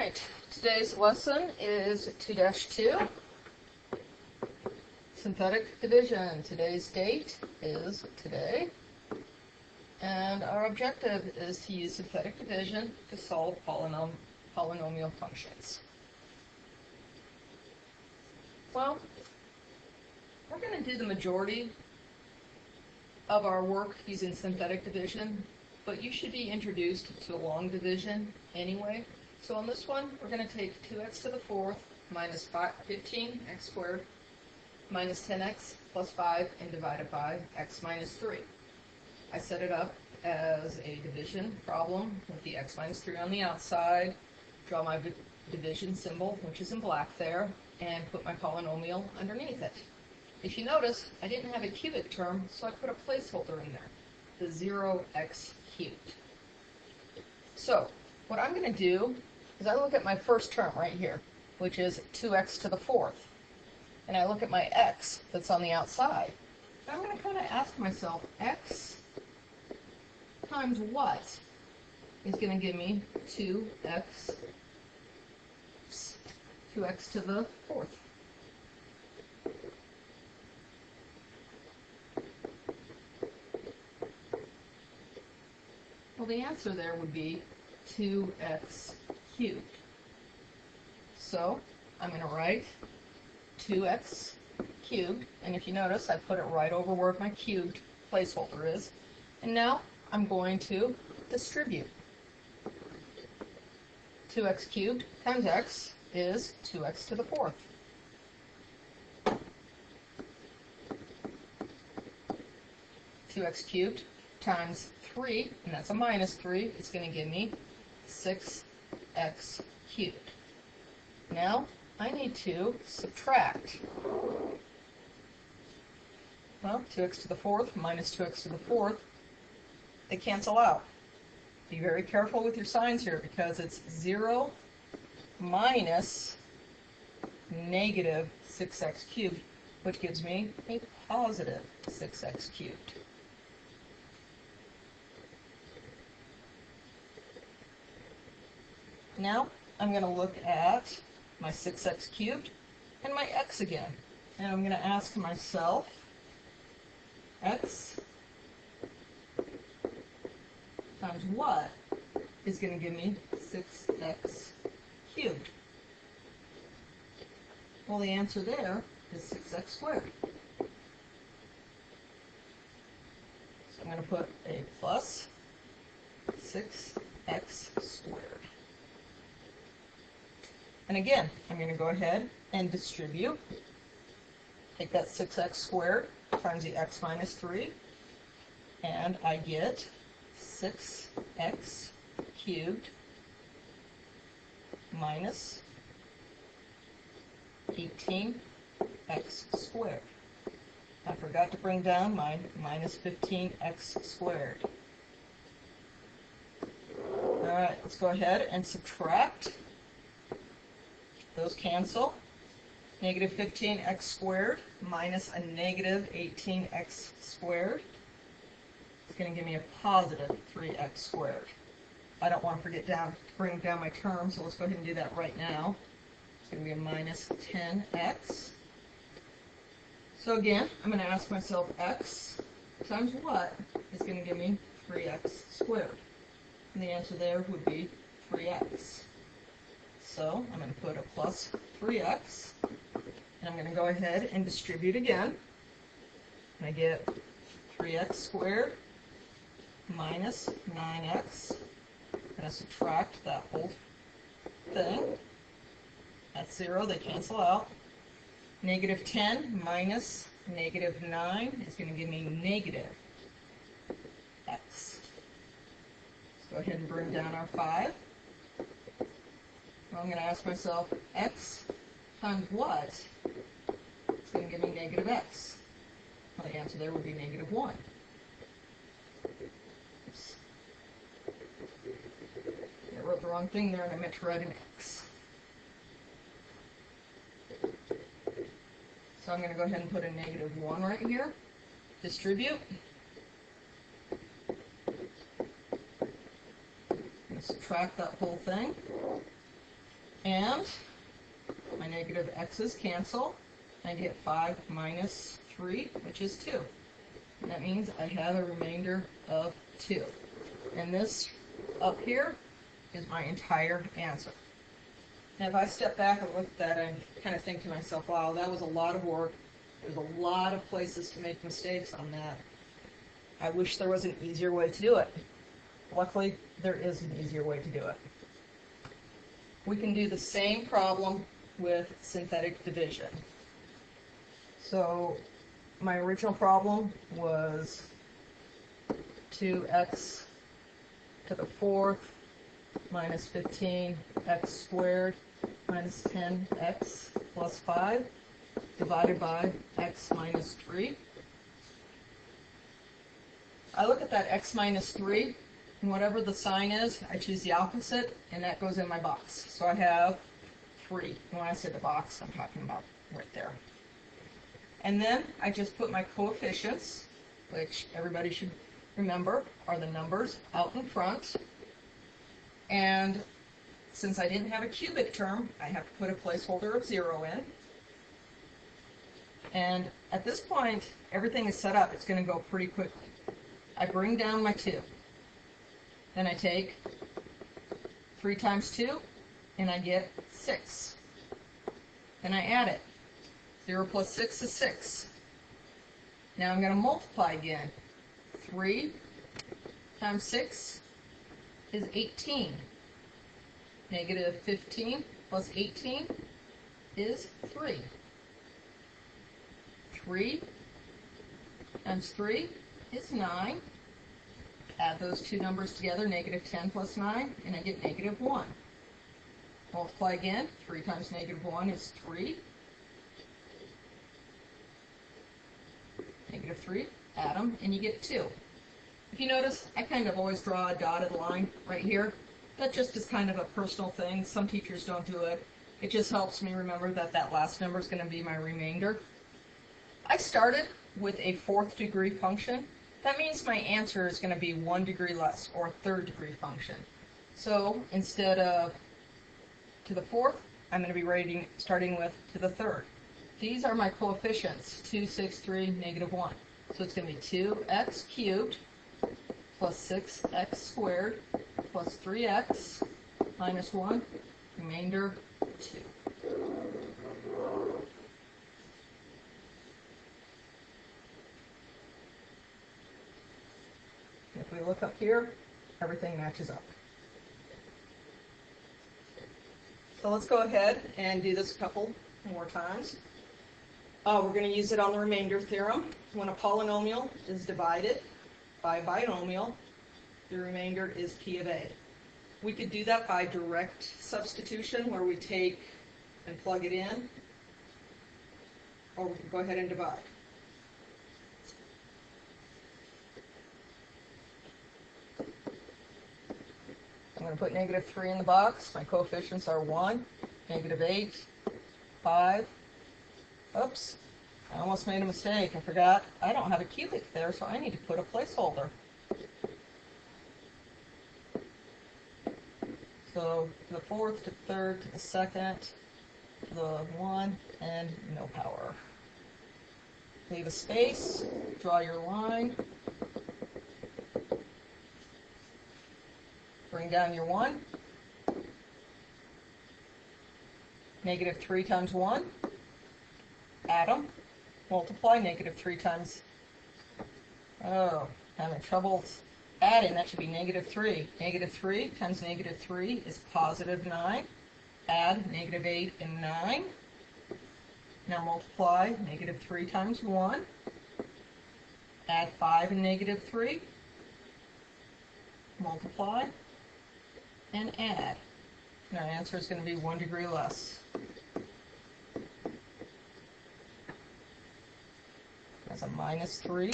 Alright, today's lesson is 2-2, synthetic division. Today's date is today, and our objective is to use synthetic division to solve polynomial functions. Well, we're going to do the majority of our work using synthetic division, but you should be introduced to long division anyway. So on this one, we're going to take 2x to the fourth minus 15x squared minus 10x plus 5 and divide it by x minus 3. I set it up as a division problem with the x minus 3 on the outside, draw my division symbol, which is in black there, and put my polynomial underneath it. If you notice, I didn't have a cubic term, so I put a placeholder in there, the 0x cubed. So what I'm going to do is I look at my first term right here, which is 2x to the fourth, and I look at my x that's on the outside. I'm going to kind of ask myself, x times what is going to give me 2x to the fourth? Well, the answer there would be 2x cubed. So I'm going to write 2x cubed, and if you notice, I put it right over where my cubed placeholder is. And now I'm going to distribute. 2x cubed times x is 2x to the fourth. Two x cubed times 3, and that's a minus 3, it's going to give me 6x cubed. Now, I need to subtract. Well, 2x to the fourth minus 2x to the fourth, they cancel out. Be very careful with your signs here, because it's 0 minus negative 6x cubed, which gives me a positive 6x cubed. Now, I'm going to look at my 6x cubed and my x again. And I'm going to ask myself, x times what is going to give me 6x cubed? Well, the answer there is 6x squared. So I'm going to put a plus 6x squared. And again, I'm going to go ahead and distribute. Take that 6x squared times the x minus 3, and I get 6x cubed minus 18x squared. I forgot to bring down my minus 15x squared. All right, let's go ahead and subtract. Those cancel. Negative 15x squared minus a negative 18x squared is going to give me a positive 3x squared. I don't want to forget to bring down my term, so let's go ahead and do that right now. It's going to be a minus 10x. So again, I'm going to ask myself, x times what is going to give me 3x squared? And the answer there would be 3x. So I'm going to put a plus 3x, and I'm going to go ahead and distribute again. And I get 3x squared minus 9x. I'm going to subtract that whole thing. That's 0, they cancel out. Negative 10 minus negative 9 is going to give me negative x. Let's go ahead and bring down our 5. I'm going to ask myself, x times what is going to give me negative x? Well, the answer there would be negative 1. Oops. I wrote the wrong thing there, and I meant to write an x. So I'm going to go ahead and put a negative 1 right here. Distribute. I'm going to subtract that whole thing. And my negative x's cancel. I get 5 minus 3, which is 2. And that means I have a remainder of 2. And this up here is my entire answer. Now if I step back and look at that, I kind of think to myself, wow, that was a lot of work. There's a lot of places to make mistakes on that. I wish there was an easier way to do it. Luckily, there is an easier way to do it. We can do the same problem with synthetic division. So my original problem was 2x to the 4th minus 15x squared minus 10x plus 5 divided by x minus 3. I look at that x minus 3, and whatever the sign is, I choose the opposite, and that goes in my box. So I have 3. And when I say the box, I'm talking about right there. And then I just put my coefficients, which everybody should remember are the numbers out in front. And since I didn't have a cubic term, I have to put a placeholder of 0 in. And at this point, everything is set up. It's going to go pretty quickly. I bring down my 2. Then I take 3 times 2, and I get 6. Then I add it. 0 plus 6 is 6. Now I'm going to multiply again. 3 times 6 is 18. Negative 15 plus 18 is 3. 3 times 3 is 9. Add those two numbers together, negative 10 plus 9, and I get negative 1. Multiply again. 3 times negative 1 is 3. Negative 3, add them, and you get 2. If you notice, I kind of always draw a dotted line right here. That just is kind of a personal thing. Some teachers don't do it. It just helps me remember that that last number is going to be my remainder. I started with a 4th degree function. That means my answer is going to be 1 degree less, or a 3rd degree function. So instead of to the 4th, I'm going to be starting with to the 3rd. These are my coefficients, 2, 6, 3, negative 1. So it's going to be 2x cubed plus 6x squared plus 3x minus 1, remainder 2. If we look up here, everything matches up. So let's go ahead and do this a couple more times. We're going to use it on the remainder theorem. When a polynomial is divided by a binomial, the remainder is p of a. We could do that by direct substitution, where we take and plug it in, or we can go ahead and divide. I'm going to put negative 3 in the box. My coefficients are 1, negative 8, 5. Oops, I almost made a mistake. I forgot I don't have a cubic there, so I need to put a placeholder. So to the 4th, to the 3rd, to the 2nd, to the 1, and no power. Leave a space, draw your line, bring down your 1, negative 3 times 1, add them, multiply, negative 3 times, having trouble adding, that should be negative 3. Negative 3 times negative 3 is positive 9. Add negative 8 and 9. Now multiply negative 3 times 1. Add 5 and negative 3. Multiply and add. And our answer is going to be 1 degree less. That's a minus 3.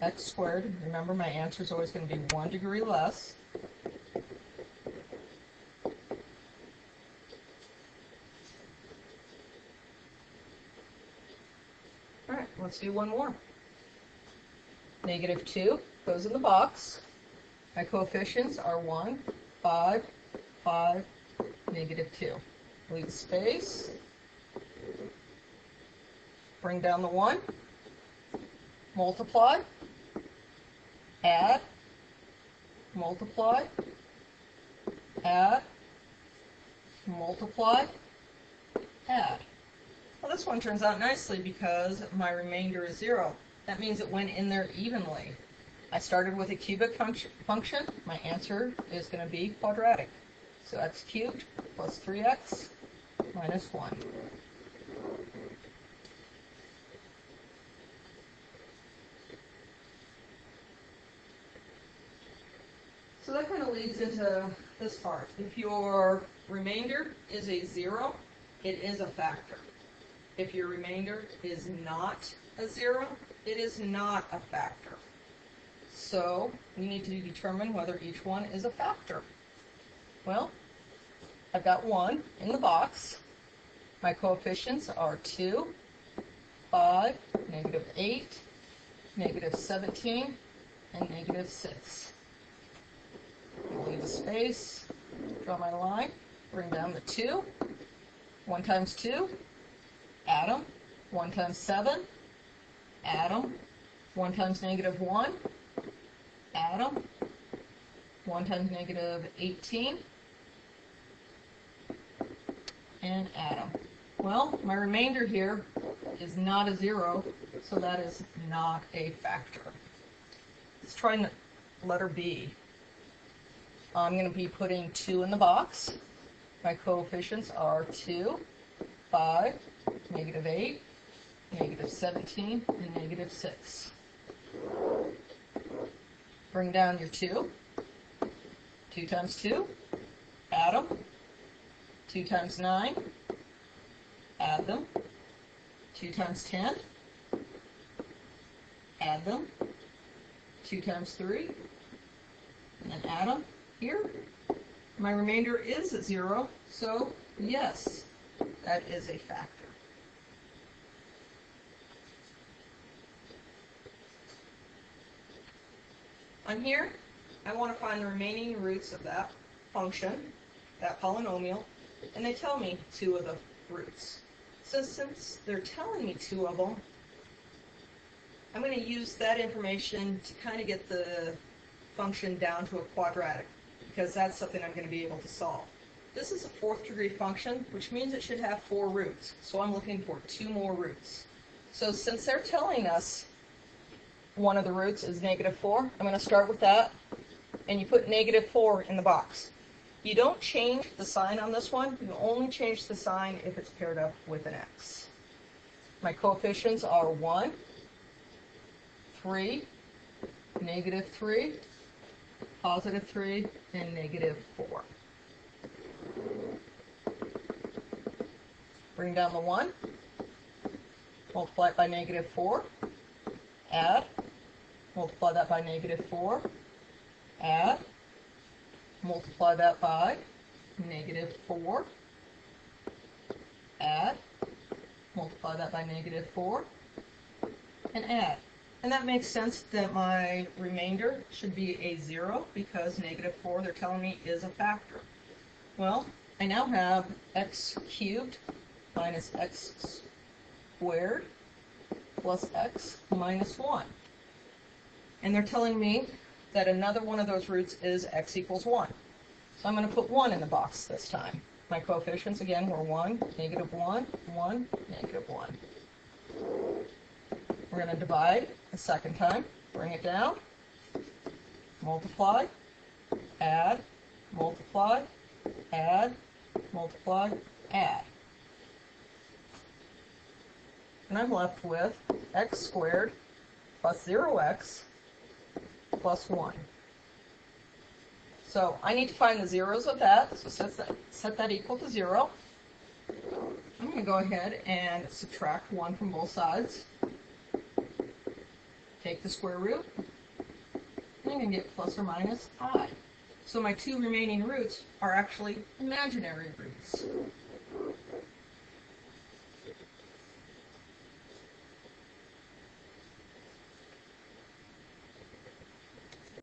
X squared. Remember, my answer is always going to be 1 degree less. All right, let's do one more. Negative 2 goes in the box. My coefficients are 1, 5, 5, -2. Leave space. Bring down the 1. Multiply. Add. Multiply. Add. Multiply. Add. Well, this one turns out nicely because my remainder is 0. That means it went in there evenly. I started with a cubic function. My answer is going to be quadratic. So x cubed plus 3x minus 1. So that kind of leads into this part. If your remainder is a 0, it is a factor. If your remainder is not a 0, it is not a factor. So we need to determine whether each one is a factor. Well, I've got 1 in the box. My coefficients are 2, 5, -8, -17, and -6. I'll leave a space, draw my line, bring down the 2. 1 times 2, add them. 1 times 7, add them. 1 times -1, add them. 1 times -18, and add them. Well, my remainder here is not a 0, so that is not a factor. Let's try letter B. I'm going to be putting 2 in the box. My coefficients are 2, 5, -8, -17, and -6. Bring down your 2. 2 times 2, add them. 2 times 9, add them. 2 times 10, add them. 2 times 3, and then add them. Here, my remainder is 0, so yes, that is a factor. On here, I want to find the remaining roots of that function, that polynomial, and they tell me 2 of the roots. So since they're telling me 2 of them, I'm going to use that information to kind of get the function down to a quadratic, because that's something I'm going to be able to solve. This is a 4th degree function, which means it should have 4 roots. So I'm looking for 2 more roots. So since they're telling us one of the roots is -4, I'm going to start with that. And you put -4 in the box. You don't change the sign on this one. You only change the sign if it's paired up with an x. My coefficients are 1, 3, -3, +3, and -4. Bring down the 1, multiply it by -4, add, multiply that by -4, add, multiply that by -4, add, multiply that by -4, and add. And that makes sense that my remainder should be a 0 because -4, they're telling me, is a factor. Well, I now have x cubed minus x squared plus x minus 1. And they're telling me that another one of those roots is x equals 1. So I'm going to put 1 in the box this time. My coefficients, again, were 1, -1, 1, -1. We're going to divide a second time, bring it down, multiply, add, multiply, add, multiply, add. And I'm left with x squared plus 0x plus 1. So I need to find the zeros of that, so set that equal to 0. I'm going to go ahead and subtract 1 from both sides. Take the square root, and I'm going to get plus or minus I. So my 2 remaining roots are actually imaginary roots.